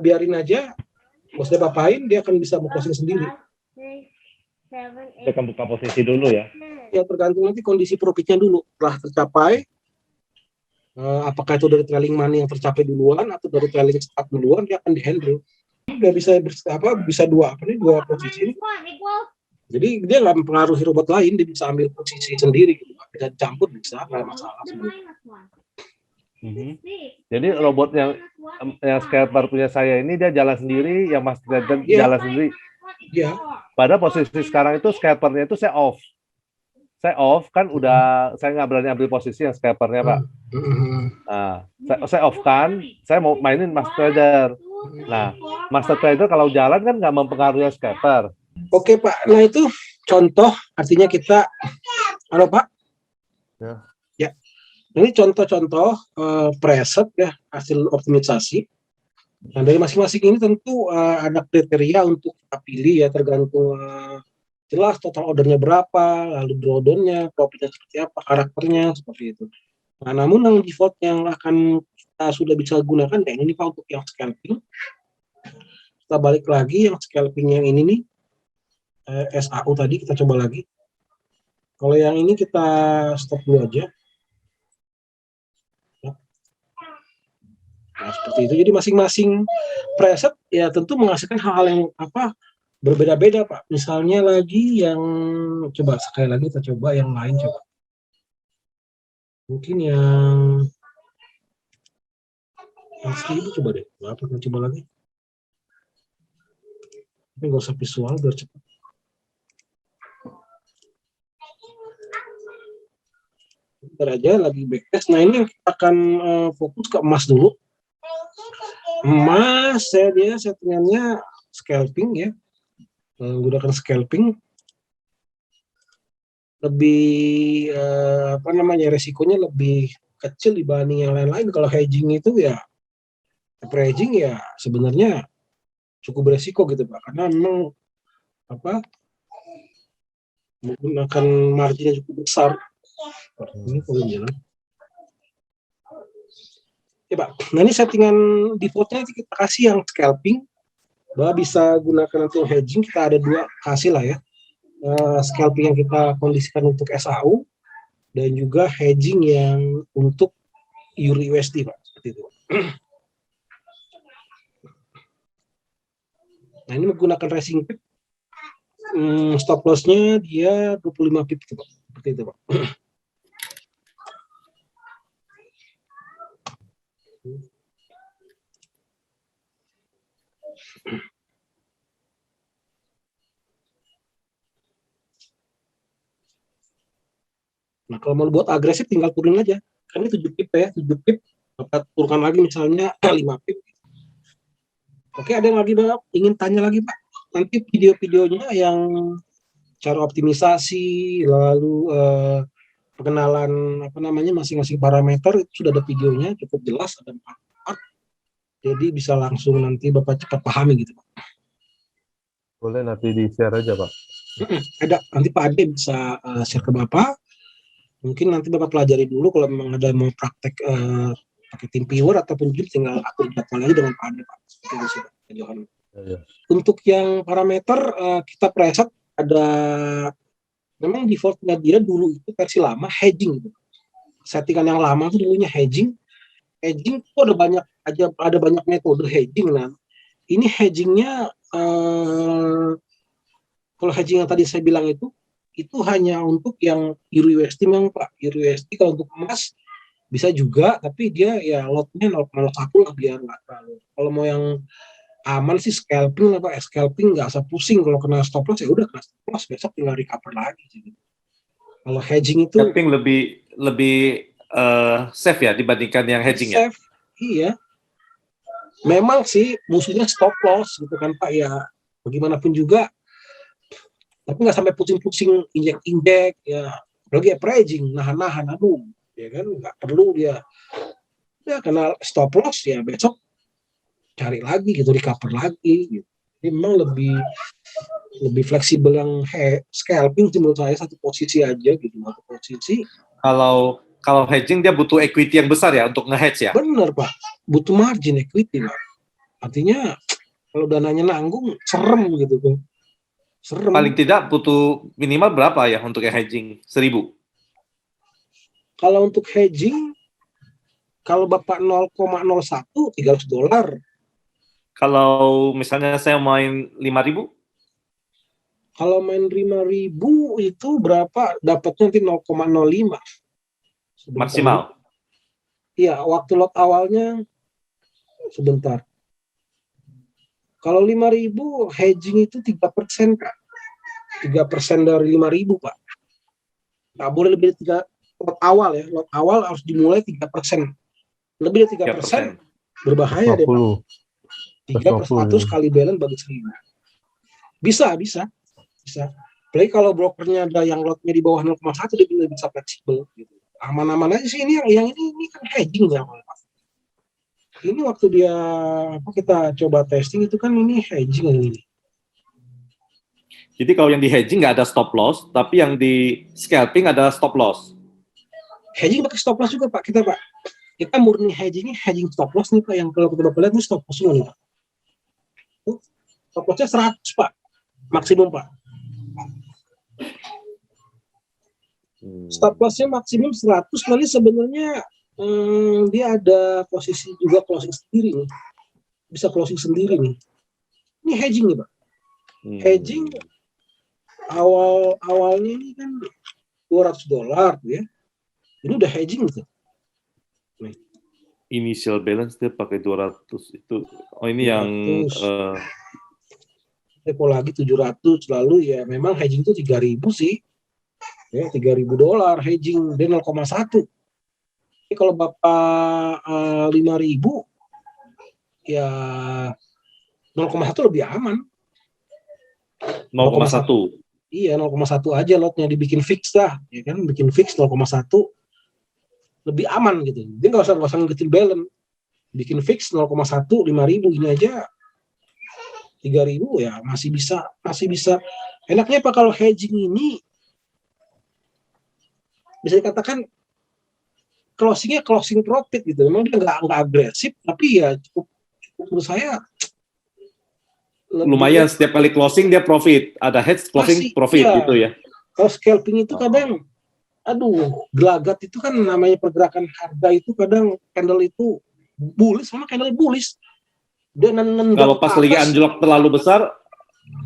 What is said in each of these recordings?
biarin aja, nggak usah diapa-apain, dia akan bisa closing sendiri. Dia akan buka posisi dulu ya. Ya tergantung nanti kondisi profitnya dulu. Setelah tercapai, apakah itu dari trailing money yang tercapai duluan atau dari trailing stop duluan, dia akan dihandle. Dia bisa dua posisi. Jadi dia nggak mempengaruhi robot lain, dia bisa ambil posisi sendiri, gitu. Bisa campur, bisa, nggak masalah sebenarnya. Jadi robot yang scalper punya saya ini dia jalan sendiri, yang Master Trader jalan sendiri. Iya. Pada posisi sekarang itu scalpernya itu saya off kan udah saya nggak berani ambil posisi yang scalpernya Pak. Nah, saya off kan, saya mau mainin Master Trader. Nah, Master Trader kalau jalan kan nggak mempengaruhi scalper. Oke Pak, nah itu contoh, artinya kita, halo Pak? Ya. Ini contoh-contoh preset ya, hasil optimisasi. Nah dari masing-masing ini tentu ada kriteria untuk kita pilih ya, tergantung jelas total ordernya berapa, lalu drawdown-nya, profitnya seperti apa, karakternya seperti itu. Nah namun yang default yang akan kita sudah bisa gunakan ya ini Pak untuk yang scalping. Kita balik lagi yang scalping yang ini nih, SAU tadi kita coba lagi. Kalau yang ini kita stop dulu aja. Nah, seperti itu. Jadi masing-masing preset ya tentu menghasilkan hal-hal yang berbeda-beda Pak. Misalnya lagi yang coba sekali lagi kita coba yang lain coba. Mungkin yang 1000 coba deh. Apa kita coba lagi? Ini nggak usah visual biar cepat. Bentar aja lagi backtest. Nah ini kita akan fokus ke emas dulu. Emas dia settingannya scalping ya, menggunakan scalping lebih resikonya lebih kecil dibanding yang lain-lain. Kalau hedging itu ya hedging ya sebenarnya cukup beresiko gitu Pak, karena memang menggunakan margin yang cukup besar. Ini poinnya. Ya Pak, nah ini settingan defaultnya kita kasih yang scalping, bahwa bisa gunakan nanti hedging. Kita ada dua hasil lah ya, scalping yang kita kondisikan untuk SAU dan juga hedging yang untuk Euro USD Pak, seperti itu. Nah ini menggunakan racing pip, stop loss-nya dia 25 pip gitu Pak, seperti itu Pak. Nah kalau mau buat agresif tinggal turun aja, kan ini 7 pip ya, 7 pip, dapat turunkan lagi misalnya 5 pip. Oke, ada yang lagi Pak, ingin tanya lagi Pak, nanti video-videonya yang cara optimisasi, lalu perkenalan masing-masing parameter itu sudah ada videonya, cukup jelas, ada 4 part, jadi bisa langsung nanti Bapak cepat pahami gitu Pak. Boleh nanti di-share aja Pak. Ada, nanti Pak Ade bisa share ke Bapak. Mungkin nanti Bapak pelajari dulu, kalau memang ada mau praktek pakai tim viewer ataupun tinggal atur jadwal aja dengan Pak Ade Pak. Seperti itu sih Pak. Ya. Untuk yang parameter kita preset ada, memang defaultnya dia dulu itu versi lama hedging gitu. Settingan yang lama itu dulunya hedging itu ada banyak metode hedging. Nah ini hedgingnya kalau hedging yang tadi saya bilang itu hanya untuk yang Euro USD memang Pak. Euro USD kalau untuk emas bisa juga, tapi dia ya lotnya 0,01 lah biar nggak terlalu. Kalau mau yang aman sih scalping lah Pak. Scalping nggak usah pusing, kalau kena stop loss ya udah kena stop loss, besok tinggal recover lagi. Kalau hedging itu scalping lebih safe ya dibandingkan yang hedging ya. Safe, iya. Memang sih musuhnya stop loss gitu kan Pak ya. Bagaimanapun juga, tapi nggak sampai pusing-pusing injek-injek ya. Apalagi hedging nahan-nahan, aduh, ya kan nggak perlu dia. Ya kena stop loss ya besok cari lagi gitu, recover lagi gitu. Jadi memang lebih fleksibel yang scalping menurut saya, satu posisi aja gitu, satu posisi. Kalau hedging dia butuh equity yang besar ya untuk nge-hedge ya. Bener Pak, butuh margin equity Pak. Artinya kalau dananya nanggung, serem gitu kan. Serem. Paling tidak butuh minimal berapa ya untuk hedging? 1.000? Kalau untuk hedging, kalau Bapak 0,01, $300. Kalau misalnya saya main 5.000? Kalau main 5.000 itu berapa? Dapatnya nanti 0,05. Maksimal? Iya, waktu lot awalnya sebentar. Kalau 5.000 hedging itu 3%, Kak. 3% dari 5.000, Pak. Nggak boleh lebih dari 3 lot awal ya. Lot awal harus dimulai 3%. Lebih dari 3% berbahaya deh, Pak. 3/100 kali balance bagi 1.000. Bisa. Apalagi kalau brokernya ada yang lotnya di bawah 0,1, dia bisa fleksibel gitu. Aman-aman aja sih, ini yang ini kan hedging ya, Pak. Ini waktu dia kita coba testing itu kan ini hedging ini. Jadi kalau yang di hedging nggak ada stop loss, tapi yang di scalping ada stop loss. Hedging pakai stop loss juga, Pak. Kita murni hedging stop loss nih, Pak. Yang kalau kita lihat ini stop loss nih, Pak. Stop lossnya 100, Pak. Maksimum, Pak. Stop lossnya maksimum 100, nanti sebenarnya dia ada posisi juga closing sendiri nih. Bisa closing sendiri nih. Ini hedging nih, Pak. Hedging awalnya ini kan $200 ya. Ini udah hedging gitu. Nih. Initial balance dia pakai 200 itu. Oh ini 200. Yang depo lagi 700, lalu ya memang hedging itu 3.000 sih. Ya, $3.000 hedging dia 0,1. Jadi kalau Bapak 5.000 ya 0,1 lebih aman. 0,1. Iya, 0,1 aja lotnya dibikin fix dah, ya kan, bikin fix 0,1 lebih aman gitu. Dia nggak usah ngegetin balance. Bikin fix 0,1 5.000 ini aja 3.000 ya masih bisa. Enaknya apa kalau hedging ini bisa dikatakan closingnya closing profit gitu. Memang dia nggak agresif, tapi ya cukup menurut saya lumayan setiap kali closing dia profit, ada hedge closing profit ya. Gitu ya. Kalau scalping itu kadang, gelagat itu kan namanya pergerakan harga itu kadang candle itu bullish sama candle bullish. Dan kalau pas lagi anjlok terlalu besar,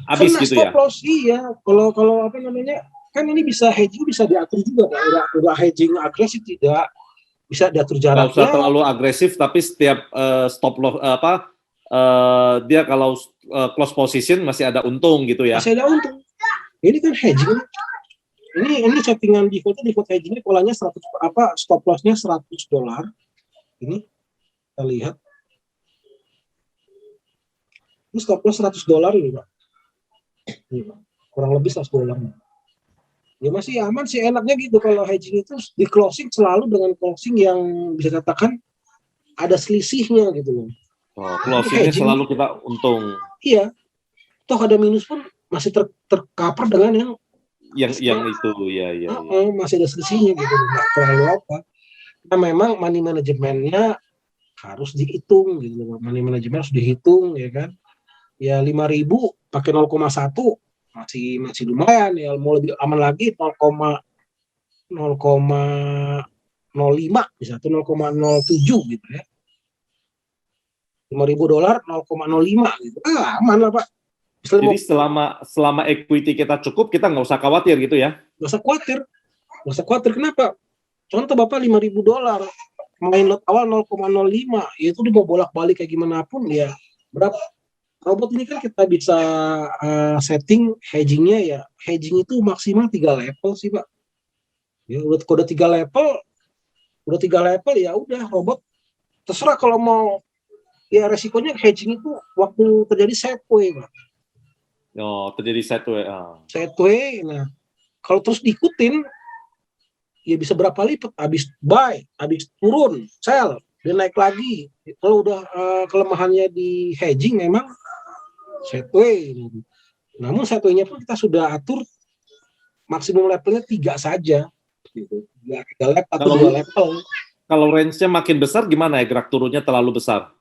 habis gitu ya. Stop loss, iya. Kalau apa namanya, kan ini bisa hedging bisa diatur juga, Pak. Udah hedging agresif tidak bisa diatur jaraknya. Nggak usah terlalu agresif, tapi setiap stop loss dia kalau close position masih ada untung gitu ya. Masih ada untung. Ini kan hedging. Ini settingan default hedgingnya polanya 100 stop lossnya $100. Ini kita lihat. Ini stop loss $100 ini, Pak. Ini, Pak. Kurang lebih $100. Ya masih aman sih, enaknya gitu kalau hedging itu di closing selalu dengan closing yang bisa katakan ada selisihnya gitu loh. Oh, closingnya selalu kita untung. Iya. Toh ada minus pun masih tercover dengan yang itu ya. Masih ada selisihnya gitu, nggak terlalu apa. Nah, memang money manajemennya harus dihitung gitu loh. Money manajemen harus dihitung ya kan. Ya 5.000 pakai 0,1 masih lumayan ya, mau lebih aman lagi 0,05 bisa tuh 0,07 gitu ya. $5.000 0,05 gitu. Aman lah, Pak. Jadi selama equity kita cukup, kita nggak usah khawatir gitu ya? Nggak usah khawatir. Kenapa? Contoh Bapak $5.000 main lot awal 0,05, ya itu dia mau bolak-balik kayak gimana pun ya berapa. Robot ini kan kita bisa setting hedgingnya ya. Hedging itu maksimal 3 level sih, Pak. Ya udah 3 level ya udah robot terserah kalau mau ya, resikonya hedging itu waktu terjadi sideway, Pak. Oh, terjadi sideway. Sideway, nah kalau terus diikutin ya bisa berapa lipat, habis buy, habis turun, sell, dia naik lagi. Kalau udah kelemahannya di hedging memang sideway. Namun sideway-nya pun kita sudah atur maksimum levelnya 3 saja. Gitu. 3 level atau 2 level. Kalau range-nya makin besar gimana ya, gerak turunnya terlalu besar?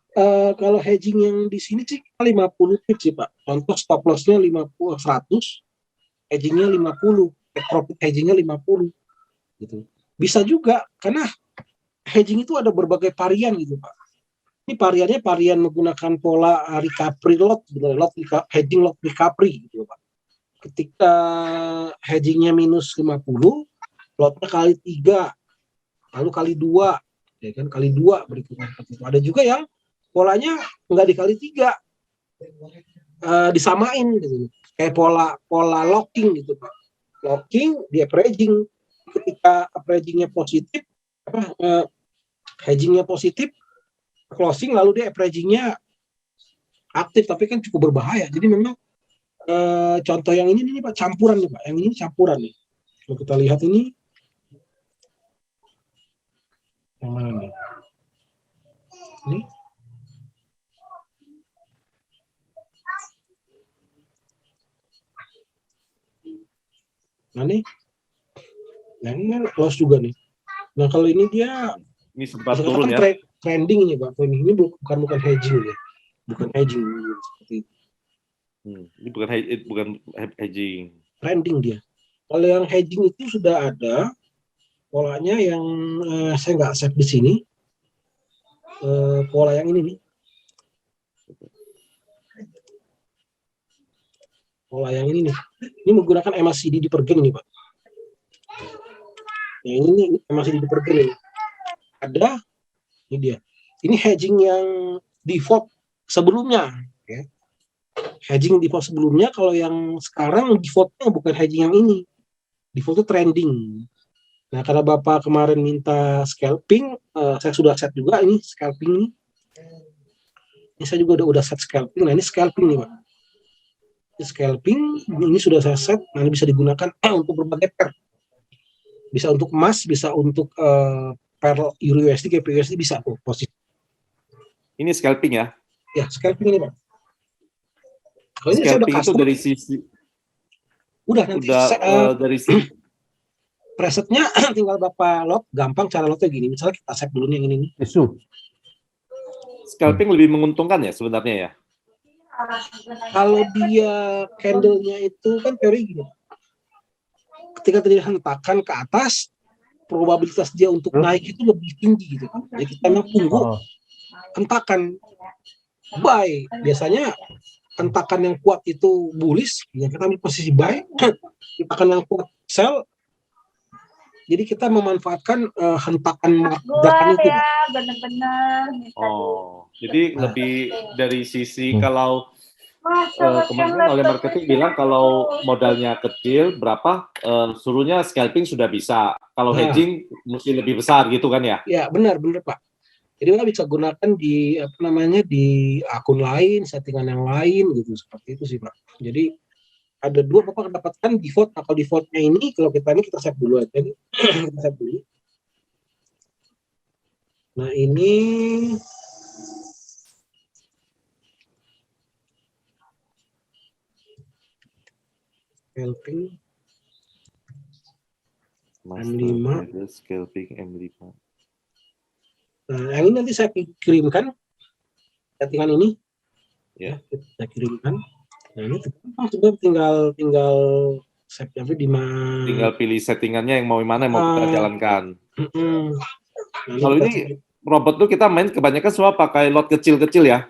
Kalau hedging yang di sini sih 50 pips sih Pak. Contoh stop loss-nya 50, 100, hedging-nya 50, profit hedging-nya 50 gitu. Bisa juga karena hedging itu ada berbagai varian gitu Pak. Ini variannya varian menggunakan pola recovery lot, hedging lot recovery gitu Pak. Ketika hedgingnya minus 50, lotnya kali 3, lalu kali 2, ya kan, kali 2 berikutnya. Ada juga yang polanya nggak dikali 3, disamain gitu. Kayak pola locking gitu Pak. Locking di averaging, ketika averagingnya positif, hedgingnya positif, closing lalu dia averagingnya aktif, tapi kan cukup berbahaya. Jadi memang contoh yang ini nih Pak, campuran nih Pak. Yang ini campuran nih. Kalau kita lihat ini yang mana nih? Ini. Nah nih. Nah ini close juga nih. Nah kalau ini dia ini sempat turun ya. Trending ini Pak. Ini bukan hedging ya. Bukan hedging seperti itu. Ini bukan hedging. Trending dia. Kalau yang hedging itu sudah ada polanya yang saya nggak save di sini. Pola yang ini nih. Pola yang ini nih. Ini menggunakan MACD di per game nih Pak. Nah ini MACD di per game nih. Ada, ini dia. Ini hedging yang default sebelumnya. Ya. Hedging default sebelumnya, kalau yang sekarang defaultnya bukan hedging yang ini. Defaultnya trending. Nah karena Bapak kemarin minta scalping, saya sudah set juga ini scalping ini. Ini saya juga udah set scalping. Nah ini scalping nih Pak. Ini scalping, ini sudah saya set. Nah ini bisa digunakan untuk berbagai pair. Bisa untuk emas, bisa untuk pair Euro USD, GBP USD bisa tuh posisi. Ini scalping ya? Ya, scalping ini Pak. Kalau ini scalping saya udah itu dari sisi nanti dari sisi presetnya tinggal Bapak lot, gampang cara lotnya gini. Misalnya kita save dulu yang ini. Scalping lebih menguntungkan ya sebenarnya ya? Kalau dia candle-nya itu kan teori gini. Ketika terjadi hentakan ke atas, probabilitas dia untuk naik itu lebih tinggi gitu kan. Jadi kita memang tunggu hentakan buy. Biasanya hentakan yang kuat itu bullish, ya kita ambil posisi buy. Hentakan yang kuat sell. Jadi kita memanfaatkan hentakan gerakan itu. Ya, benar-benar. Jadi lebih dari sisi kalau kemarin oleh marketing bilang kalau modalnya kecil berapa, suruhnya scalping sudah bisa. Kalau hedging mesti lebih besar gitu kan ya? Ya benar Pak. Jadi kita bisa gunakan di di akun lain, settingan yang lain gitu, seperti itu sih Pak. Jadi ada dua Bapak mendapatkan default. Nah, kalau defaultnya ini kalau kita save dulu aja nih. Kita save dulu. Nah ini scalping M5. Scalping M5. Nah yang ini nanti saya kirimkan settingan ini. Ya, kita kirimkan. Nah ini tinggal save di mana. Tinggal pilih settingannya yang mau kita jalankan. Kalau ini robot tuh kita main kebanyakan semua pakai lot kecil-kecil ya.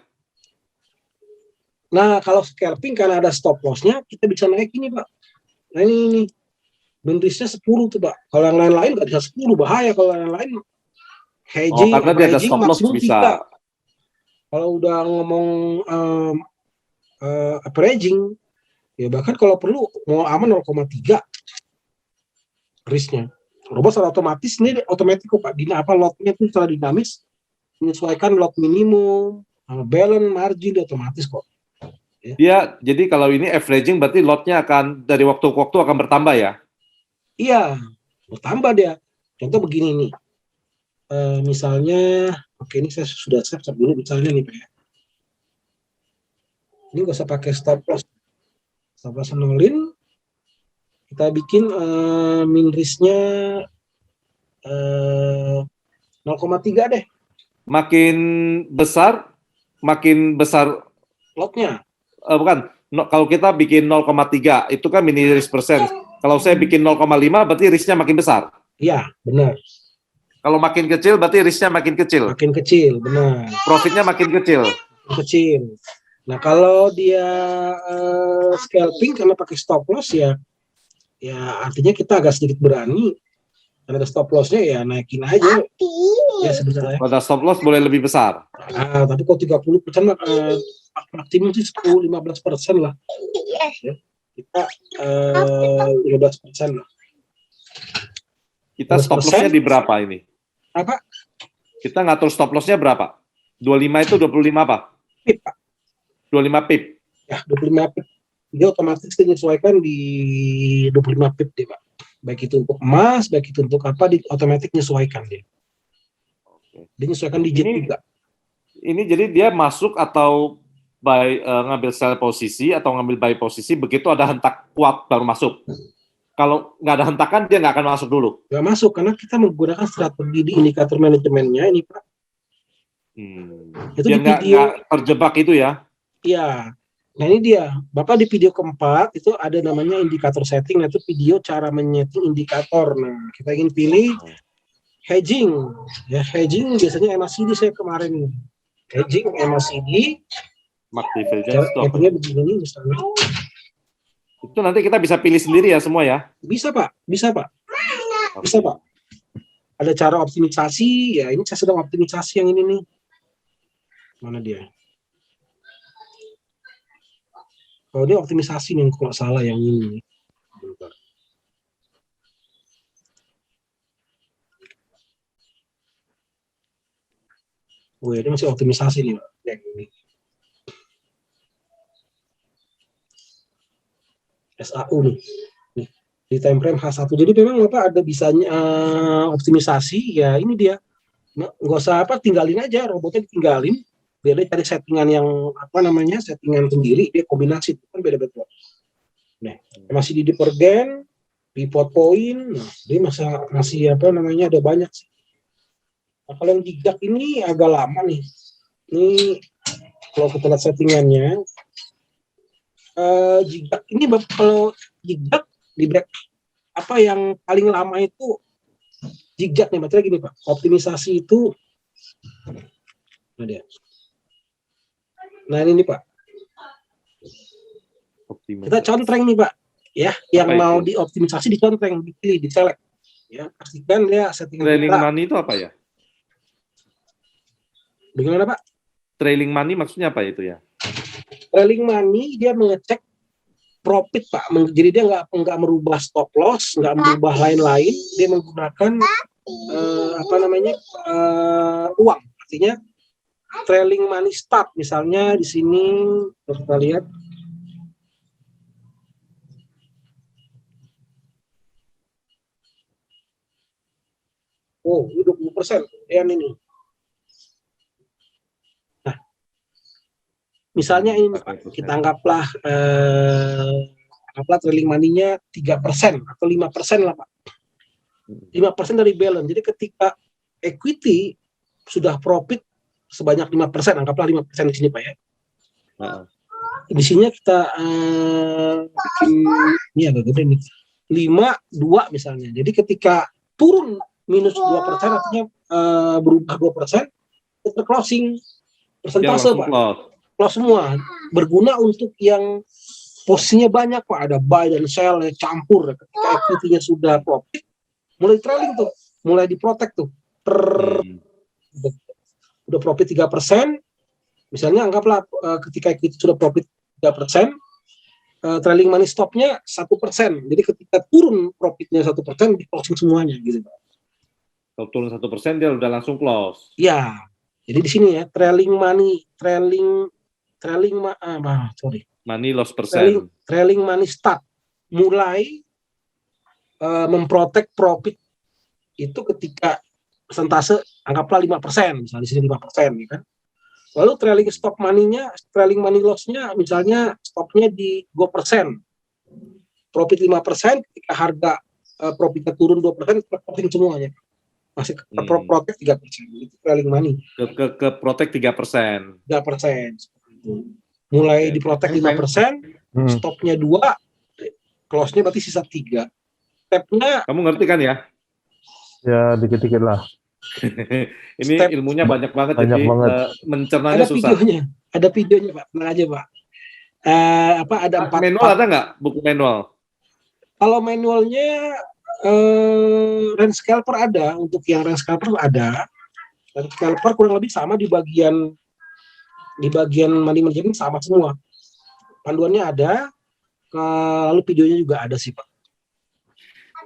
Nah kalau scalping karena ada stop loss-nya kita bisa naik ini Pak. Nah ini bendrisnya 10 tuh Pak. Kalau yang lain-lain nggak bisa 10, bahaya. Kalau yang lain hedging, karena dia ada stop loss bisa. 3. Kalau udah ngomong averaging, ya bahkan kalau perlu mau aman 0,3 risknya. Robot secara otomatis ini otomatis kok Pak. Lotnya itu secara dinamis menyesuaikan lot minimum, balance, margin otomatis kok. Dia jadi kalau ini averaging berarti lotnya akan dari waktu ke waktu akan bertambah ya? Iya, bertambah dia. Contoh begini nih. Misalnya, oke ini saya sudah save dulu misalnya nih Pak. Ini nggak usah pakai stop loss. Stop loss nolin. Kita bikin min risknya 0,3 deh. Makin besar makin besar lotnya. Bukan, kalau kita bikin 0,3 itu kan mini risk persen. Kalau saya bikin 0,5 berarti risknya makin besar. Iya, benar. Kalau makin kecil berarti risknya makin kecil. Makin kecil, benar. Profitnya makin kecil. Kecil. Nah, kalau dia scalping karena pakai stop loss ya artinya kita agak sedikit berani. Karena ada stop loss-nya ya naikin aja. Ya sebenarnya. Pada stop loss boleh lebih besar. Tapi kalau 30% maksimum sih 10-15% lah. Ya, kita 15% lah. Kita stop loss-nya di berapa ini? Apa? Kita ngatur stop loss-nya berapa? 25 itu 25 apa? Pip, Pak. 25 pip. Ya, 25 pip. Dia otomatis menyesuaikan di 25 pip deh, Pak. Baik itu untuk emas, baik itu untuk apa, otomatis menyesuaikan dia. Dia menyesuaikan digit juga. Ini jadi dia masuk atau ngambil sell posisi atau ngambil buy posisi, begitu ada hentak kuat baru masuk. Kalau nggak ada hentakan, dia nggak akan masuk dulu. Nggak masuk, karena kita menggunakan strategi di indikator manajemennya ini, Pak. Itu dia nggak terjebak itu ya? Iya. Nah ini dia, Bapak di video keempat itu ada namanya indikator setting, itu video cara menyeting indikator. Nah kita ingin pilih hedging, ya hedging biasanya MACD saya kemarin hedging MACD. Caranya begini misalnya. Itu nanti kita bisa pilih sendiri ya semua ya? Bisa Pak, bisa Pak, bisa Pak. Ada cara optimisasi, ya ini saya sedang optimisasi yang ini nih. Mana dia? Kalau dia optimisasi nih, kalau salah yang ini. Bentar. Oh ya, dia masih optimisasi nih, Pak. Yang ini. SAU nih. Di time frame H1. Jadi memang Bapak ada bisanya optimisasi, ya ini dia. Nggak usah apa, tinggalin aja, robotnya ditinggalin. Biar dia cari settingan yang settingan sendiri, dia kombinasi itu kan beda-beda. Nah, masih di pergen, pivot point, nah, dia masih ada banyak sih. Nah, kalau yang jigak ini agak lama nih. Ini kalau kita lihat settingannya, jigak ini kalau jigak di back yang paling lama itu jigak nih, maksudnya gini Pak, optimisasi itu ada. Nah ini nih Pak, kita contreng nih Pak, ya yang mau dioptimisasi dicontreng, dipilih, diselect, ya pastikan dia settingan trailing kita. Money itu apa ya? Bagaimana Pak? Trailing money maksudnya apa itu ya? Trailing money dia mengecek profit Pak, jadi dia nggak merubah stop loss, nggak merubah lain-lain, dia menggunakan uang, artinya trailing money start misalnya di sini kita lihat. Oh, ini 20% yang ini. Nah, misalnya ini Pak, kita anggaplah trailing money-nya 3% atau 5% lah Pak. 5% dari balance. Jadi ketika equity sudah profit sebanyak 5%, anggaplah 5% di sini Pak ya. Di sini kita bikin ini agak gede nih. 5-2 misalnya. Jadi ketika turun minus 2% artinya berubah 2%, kita closing persentase Pak. Close semua. Berguna untuk yang posisinya banyak Pak. Ada buy dan sell campur. Ketika equity-nya sudah profit, mulai trailing tuh, mulai diprotect tuh. Udah profit 3%, misalnya anggaplah ketika equity sudah profit 3%, trailing money stop-nya 1%. Jadi ketika turun profitnya 1%, di closing semuanya gitu Pak. Kalau turun 1% dia udah langsung close. Ya, jadi di sini ya trailing money loss percent. Trailing money start mulai memprotek profit itu ketika persentase anggaplah 5%, misalnya di sini 5%, ya kan. Lalu trailing stop money-nya, trailing money loss-nya misalnya stopnya di 2%. Profit 5%, ketika harga profitnya turun 2%, kita closing semuanya. masih protect 3%, itu trailing money. Ke protect 3%. 3%. Mulai diprotek 5%, stopnya 2, close-nya berarti sisa 3. Step-nya, kamu ngerti kan ya? Ya, dikit-dikit lah. Ini ilmunya banyak banget, banyak jadi banget. mencernanya susah. Ada videonya Pak, tenang aja Pak. Ada 4 manual ada nggak buku manual? Kalau manualnya range scalper ada, untuk yang range scalper ada. Range scalper kurang lebih sama di bagian money management sama semua. Panduannya ada, lalu videonya juga ada sih Pak.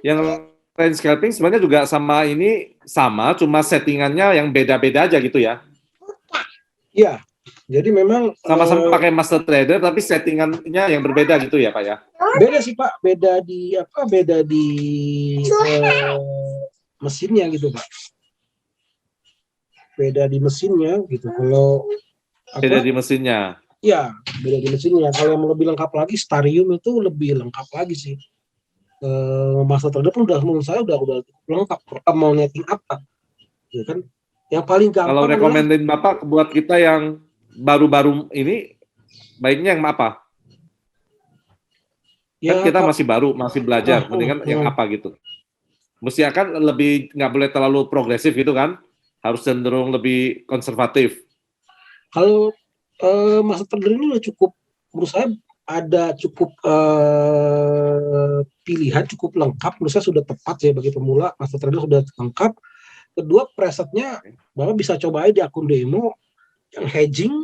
Yang range scalping sebenarnya juga sama, cuma settingannya yang beda-beda aja gitu ya? Iya, jadi memang sama-sama pakai master trader tapi settingannya yang berbeda gitu ya Pak ya? Beda sih Pak, beda di mesinnya gitu Pak. Beda di mesinnya gitu. Kalau beda di mesinnya. Iya, beda di mesinnya. Kalau yang lebih lengkap lagi, Starium itu lebih lengkap lagi sih. Master trader pun menurut saya udah lengkap. Kita mau netting apa, ya kan? Yang paling gampang. Kalau rekomendin Bapak buat kita yang baru-baru ini, baiknya yang apa? Ya, kan kita masih baru, masih belajar, mendingan yang apa gitu? Mesti akan lebih, nggak boleh terlalu progresif gitu kan? Harus cenderung lebih konservatif. Kalau master trader ini udah cukup, menurut saya ada cukup pilihan cukup lengkap, menurut saya sudah tepat ya bagi pemula. Master trader sudah lengkap. Kedua, presetnya Bapak bisa coba aja di akun demo yang hedging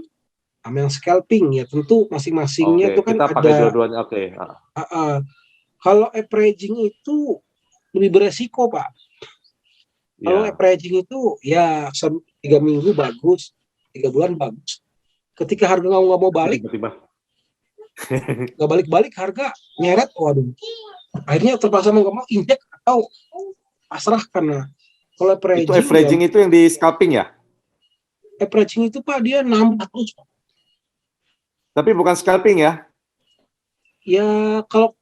sama yang scalping ya, tentu masing-masingnya itu kan kita ada. Pakai dua-duanya, Kalau averaging itu lebih beresiko Pak. Kalau averaging itu ya 3 minggu bagus, 3 bulan bagus. Ketika harga nggak mau balik, nggak balik-balik harga nyeret, waduh. Akhirnya terpaksa nggak mau injek atau pasrah karena kalau averaging. Itu averaging ya, itu yang di scalping ya? Averaging itu Pak dia nambah terus Pak. Tapi bukan scalping ya? Ya kalau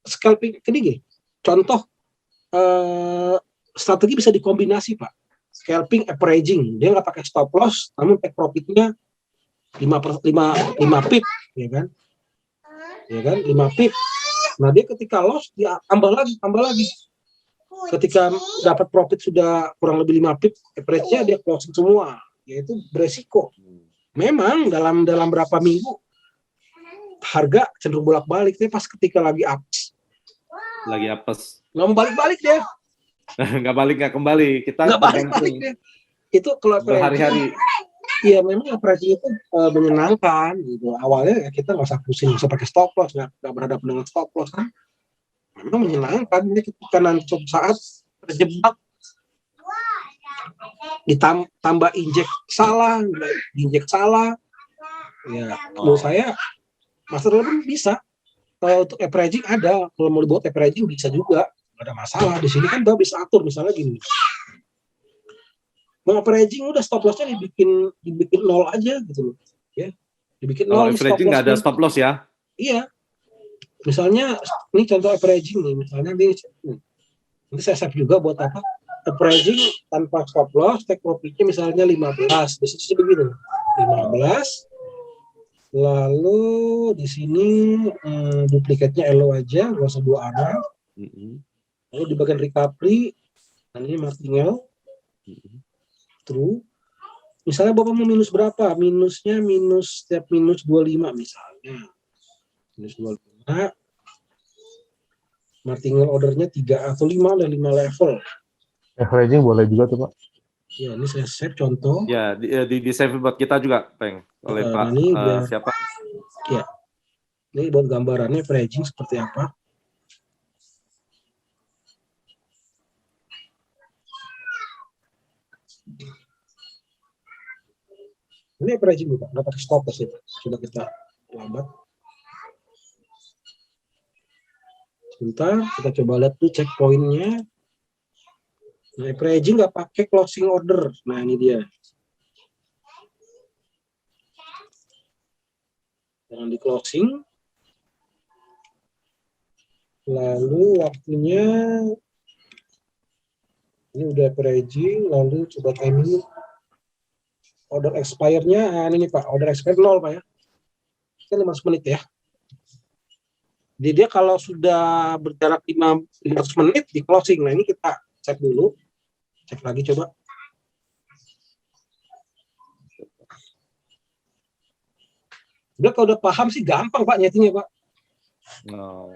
scalping gini, contoh strategi bisa dikombinasi Pak. Scalping, averaging, dia nggak pakai stop loss, namun take profitnya 5 pip, ya kan? Ya kan, 5 pip. Nah dia ketika loss dia tambah lagi. Ketika dapat profit sudah kurang lebih 5 pip, average-nya dia closing semua, yaitu beresiko. Memang dalam berapa minggu harga cenderung bolak-balik, tapi pas ketika lagi apes, nggak mau balik-balik dia. nggak kembali, kita nggak balik-balik dia. Itu kalau berhari-hari. Iya, memang averaging itu menyenangkan gitu. Awalnya ya kita nggak usah pusing, nggak usah pakai stop loss, nggak berhadapan dengan stop loss kan. Memang menyenangkan. Ini ketika nanti suatu saat terjebak, ditambah injek salah, ya menurut saya master trader pun bisa. Kalau untuk averaging ada, kalau mau dibuat averaging bisa juga, nggak ada masalah. Di sini kan udah bisa atur, misalnya gini. Mau averaging udah stop loss-nya dibikin 0 aja gitu loh. Ya. Dibikin 0. Kalau averaging nggak ada stop loss ya? Iya. Misalnya ini contoh averaging nih, misalnya ini saya save juga buat apa? Averaging tanpa stop loss, take profit-nya misalnya 15. Di sini begitu. 15. Lalu di sini duplikatnya LO aja, nggak usah 2 arah. Lalu di bagian recovery, ini martingale. True. Misalnya Bapak mau minus berapa? Minusnya setiap minus 25 misalnya. Minus 25. Martingale ordernya 3 atau 5 ada 5 level. Averaging boleh juga tuh Pak. Ya, ini saya save contoh. Ya, di save buat kita juga, Peng. Oleh Pak siapa? Ya. Ini buat gambarannya averaging seperti apa. Ini averaging Pak, nggak pakai stop loss ya Pak. Coba kita lambat. Sebentar, kita coba lihat tuh checkpointnya. Nah, averaging nggak pakai closing order. Nah, ini dia. Jangan di closing. Lalu waktunya Ini udah averaging, lalu coba timing. Order expire-nya, nah ini Pak, order expire 0 Pak ya. Ini 15 menit ya. Jadi dia kalau sudah berjarak 15 menit di closing. Nah ini kita cek dulu. Cek lagi coba. Udah kalau udah paham sih gampang Pak nyetingnya Pak. Oh.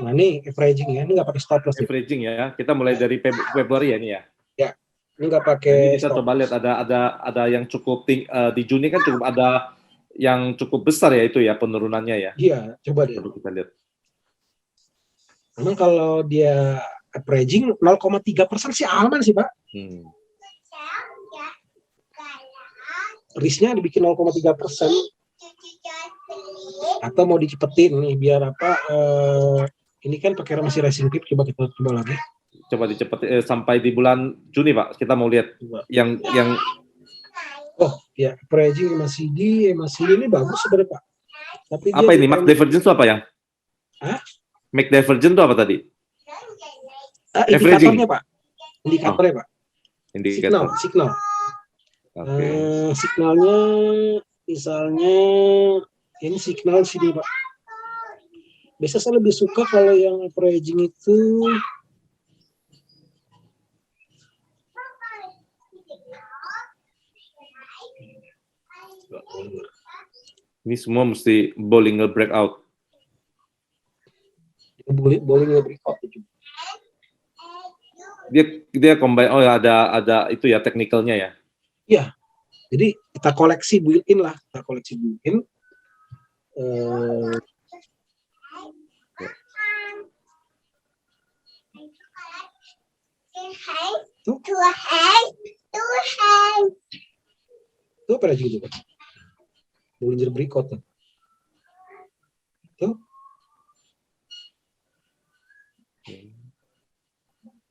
Nah ini averaging ya, ini nggak pakai stop loss. Averaging ya, kita mulai dari Februari ya ini ya. Ya, ini nggak pakai. Nah, ini kita coba lihat ada yang cukup di Juni kan cukup ada yang cukup besar ya itu ya penurunannya ya. Iya, coba deh. Perlu kita lihat. Memang kalau dia averaging 0,3% sih aman sih Pak. Risknya dibikin 0,3%. Atau mau dicepetin nih biar apa? Ini kan pakai masih racing pip, coba kita coba lagi. Coba dicepetin sampai di bulan Juni Pak. Kita mau lihat yang oh ya averaging MACD ini bagus sebenarnya Pak. Tapi apa ini MACD divergence itu apa ya? MACD divergence itu apa tadi? Indikatornya Pak. Indikatornya Pak. Indikator. Signal. Okay. Signalnya misalnya ini signal sini Pak. Biasanya saya lebih suka kalau yang averaging itu ini semua mesti Bollinger Breakout. Bollinger Breakout itu. Dia combine, oh ada itu ya teknikalnya ya. Iya. Jadi kita koleksi built-in lah, kita koleksi built-in. Itu apa lagi itu Pak? Bollinger Breakout. Tuh.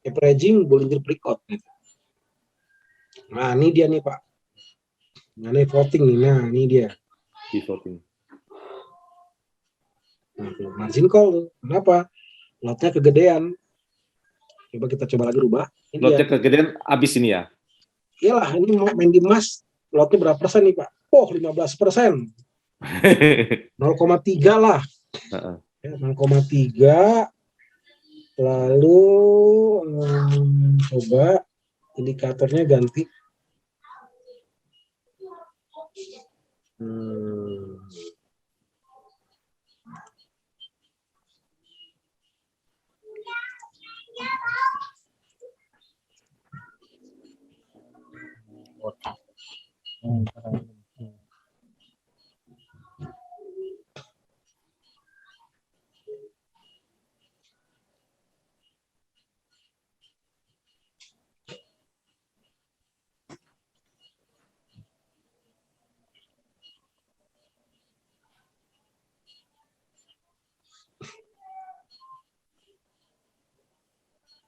Averaging Bollinger Breakout. Nah, ini dia nih Pak. Nah, ini voting nih. Nah, ini dia. Di voting. Nah, margin call. Kenapa? Lotnya kegedean. Coba kita coba lagi rubah. Lotnya kegedean abis ini ya? Iyalah, ini mau main di emas. Lotnya berapa persen nih Pak? Oh, 15%. 0,3 lah. 0,3. Lalu coba indikatornya ganti.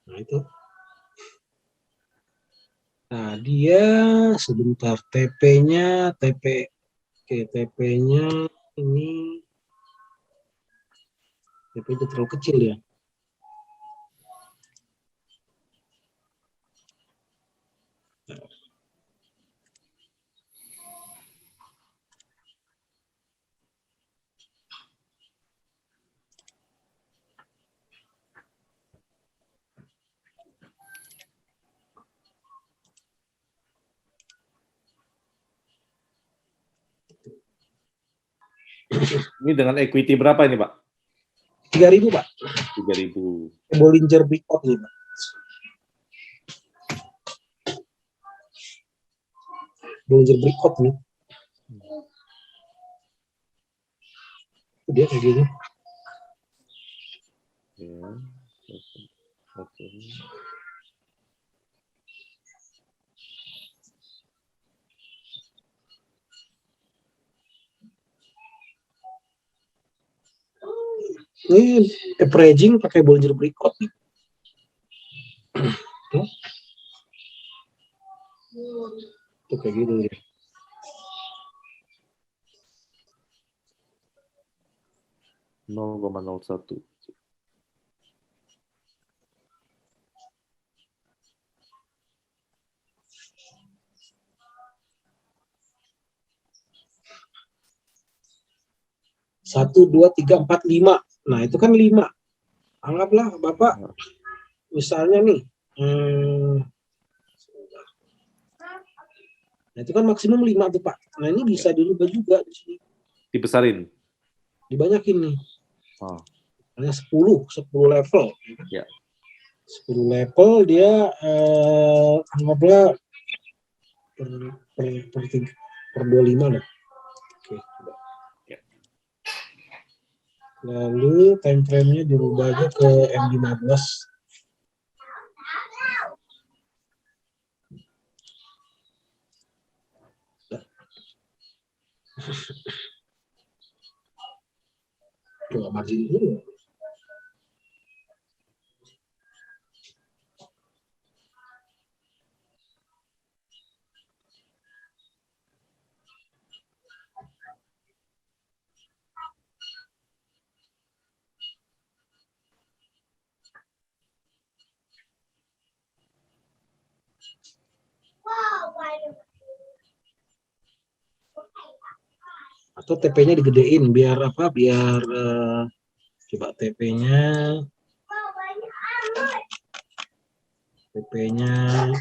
Nah itu. Nah dia sebentar TP-nya TP-nya ini TP-nya terlalu kecil ya. Ini dengan equity berapa ini Pak? 3.000 Pak. 3.000. Bollinger Breakout nih Pak. Bollinger Breakout nih. Dia kayak gini. Oke. Ini averaging pakai Bollinger Breakout nih. Tuh kayak gitu ya. (0,01). 1, 2, 3, 4, 5. Nah, itu kan 5. Anggaplah Bapak, misalnya nih, nah itu kan maksimum 5 tuh Pak. Nah, ini bisa dirubah juga di sini. Dibesarin. Dibanyakin nih. Oh. Hanya 10 level. Ya. 10 level dia anggaplah per 25 lah. Oke, coba. Lalu time frame-nya dirubah aja ke M15. Coba margin dulu. Atau TP-nya digedein biar apa? Biar coba TP-nya 100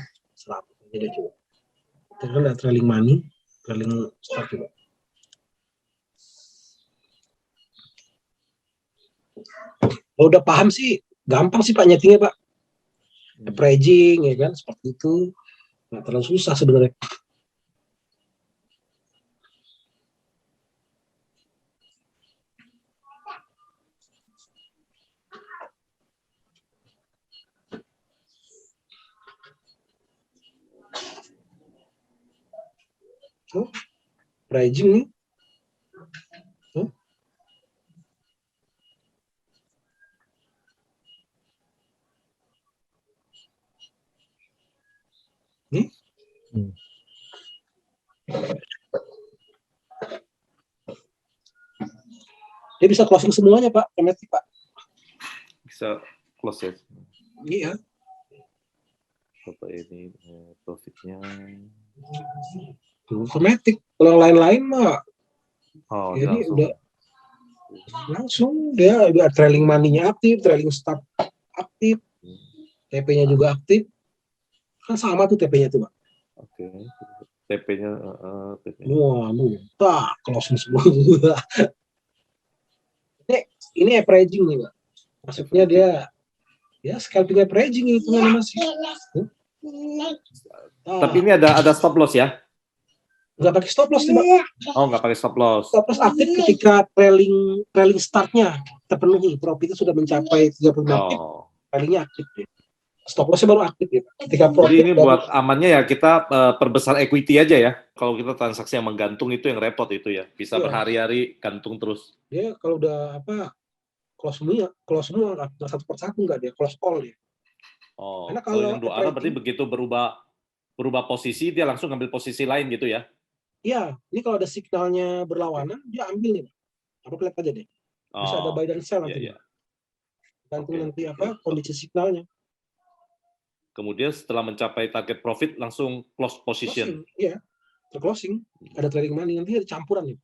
aja deh coba. Kita lihat trailing money, trailing stock coba. Kalau udah paham sih, gampang sih Pak nyetingnya Pak. Averaging ya kan, seperti itu. Nggak terlalu susah sebenarnya. Averaging nih. Dia bisa closing semuanya Pak, otomatis Pak. Bisa close ya. Iya. Apa ini profitnya? Otomatis. Kalau yang lain-lain mah, Jadi langsung dia udah trailing money-nya aktif, trailing stop aktif, TP-nya juga aktif. Kan sama tuh TP-nya tuh Pak. Oke. TP-nya Wah, tak closing semua. Ini averaging nih Pak. Maksudnya dia scalping averaging itu masih. Tapi ini ada stop loss ya? Nggak pakai stop loss Pak. Nggak pakai stop loss. Stop loss aktif ketika trailing startnya terpenuhi, profitnya sudah mencapai 35 pip, trailingnya aktif ya. Stop loss-nya baru aktif ya. Ketika Jadi ini buat amannya ya kita perbesar equity aja ya. Kalau kita transaksi yang menggantung itu yang repot itu ya. Bisa berhari-hari gantung terus. Dia kalau udah close semua nggak satu persatu nggak dia close all ya. Karena kalau yang 2 arah berarti begitu berubah posisi dia langsung ngambil posisi lain gitu ya. Iya, ini kalau ada signalnya berlawanan dia ambil nih. Aku lihat aja deh. Bisa ada buy dan sell nanti. Gantung nanti kondisi signalnya. Kemudian setelah mencapai target profit langsung close position. Iya, closing. Ada trading money nanti ada campuran nih.